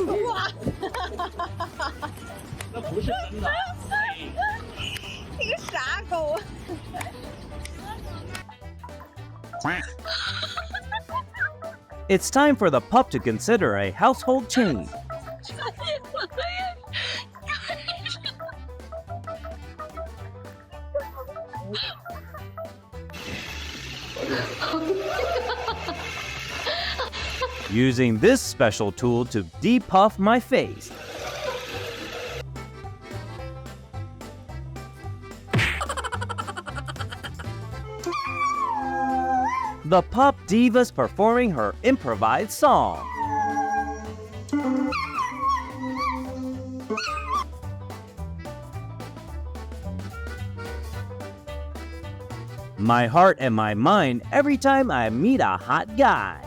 哇！那不是真的。这个傻狗。It's time for the pup to consider a household change. Using this special tool to depuff my face. The pup diva's performing her improvised song. My heart and my mind every time I meet a hot guy.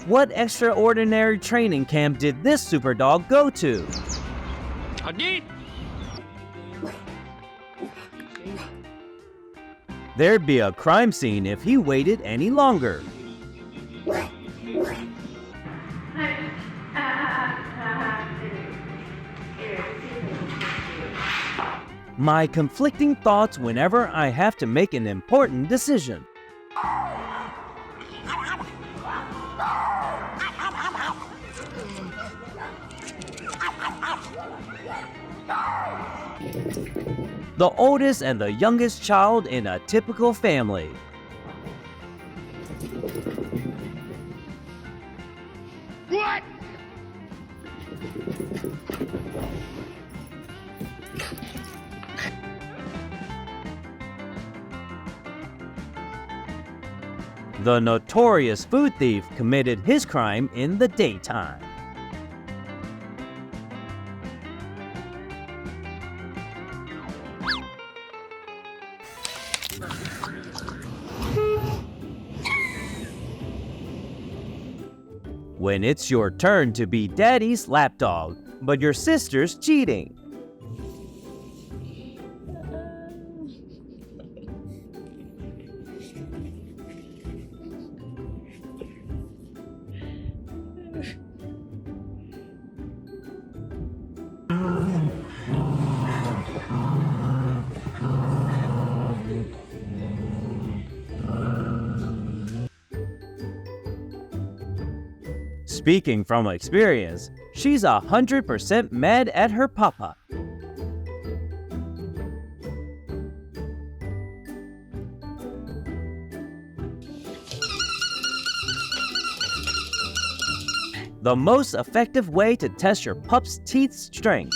What extraordinary training camp did this super dog go to? There'd be a crime scene if he waited any longer. My conflicting thoughts whenever I have to make an important decision. The oldest and the youngest child in a typical family. What? The notorious food thief committed his crime in the daytime. When it's your turn to be daddy's lapdog, but your sister's cheating. Speaking from experience, she's 100% mad at her papa. The most effective way to test your pup's teeth strength.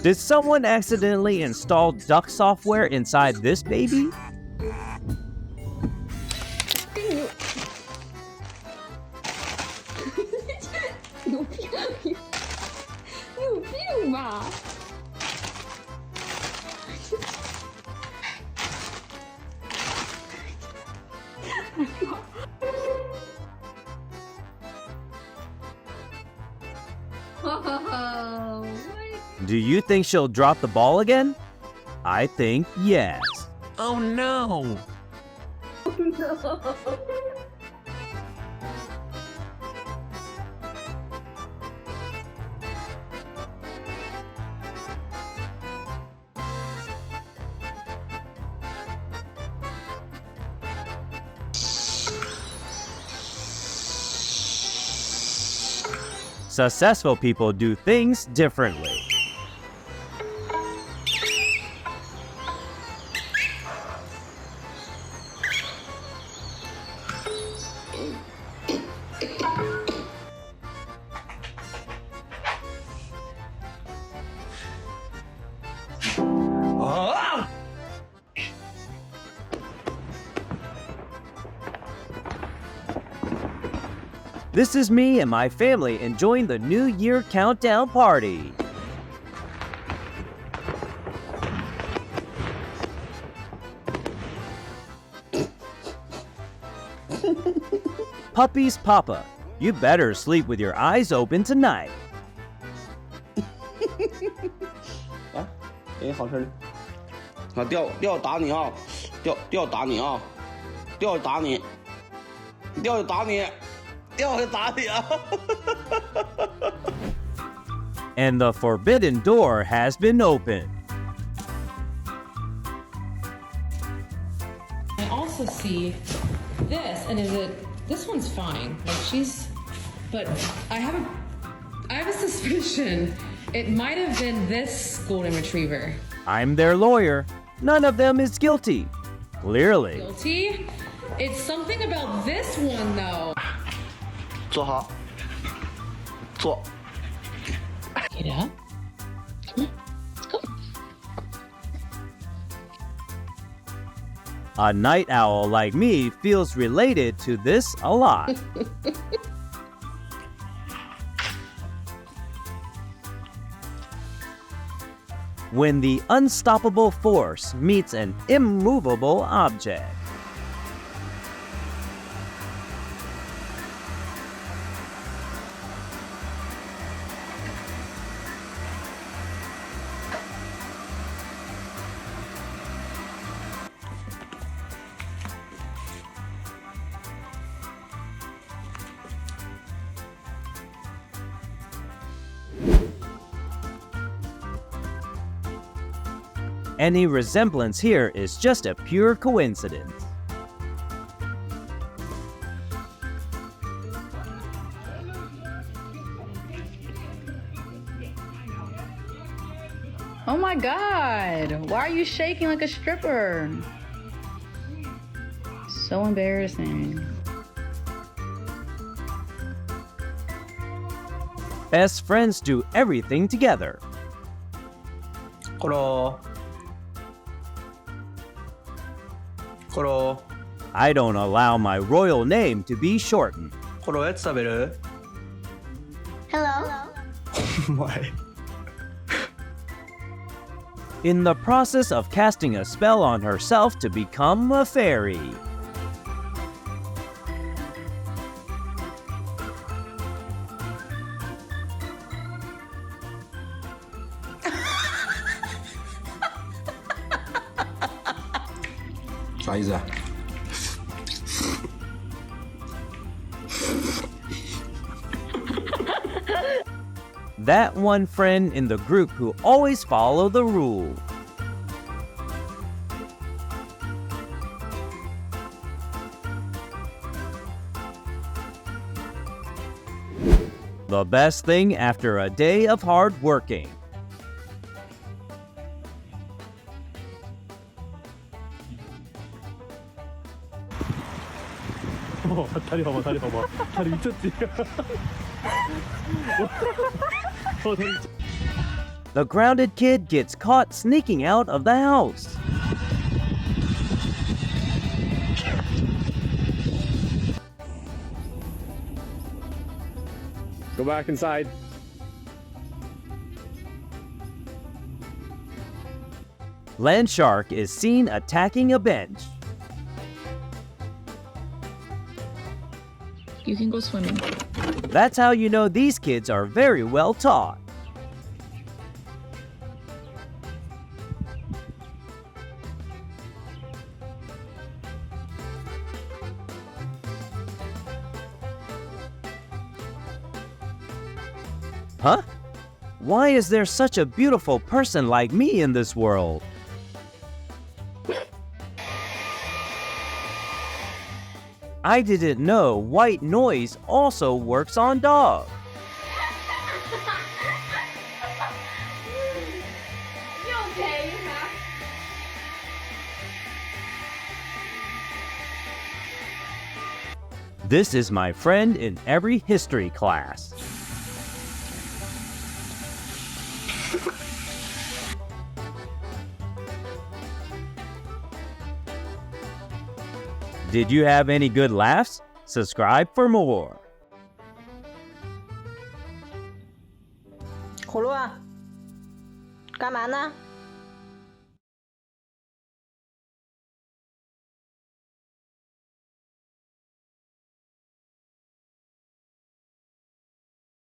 Did someone accidentally install duck software inside this baby? Do you think she'll drop the ball again? I think yes. Oh no! Successful people do things differently. This is me and my family enjoying the New Year countdown party. puppy's papa. You better sleep with your eyes open tonight. 啊，哎，好吃的。啊，掉打你啊！掉打你啊！掉打你！掉打你！掉打你啊！ And the forbidden door has been opened. I also see this, and this one's fine. Like but I have a suspicion it might have been this golden retriever. I'm their lawyer. None of them is guilty. Clearly. Guilty? It's something about this one though. 坐好，坐。 Get up. Come on, go. A night owl like me feels related to this a lot. When the unstoppable force meets an immovable object. Any resemblance here is just a pure coincidence. Oh my god! Why are you shaking like a stripper? So embarrassing. Best friends do everything together. コロコロ I don't allow my royal name to be shortened. コロおやつ食べる Hello? お前 In the process of casting a spell on herself to become a fairy. That one friend in the group who always follow the rule. The best thing after a day of hard working. The grounded kid gets caught sneaking out of the house. Go back inside. Land shark is seen attacking a bench. You can go swimming. That's how you know these kids are very well taught. Huh? Why is there such a beautiful person like me in this world? I didn't know white noise also works on dogs. You okay? This is my friend in every history class. Did you have any good laughs? Subscribe for more. 葫芦啊，干嘛呢？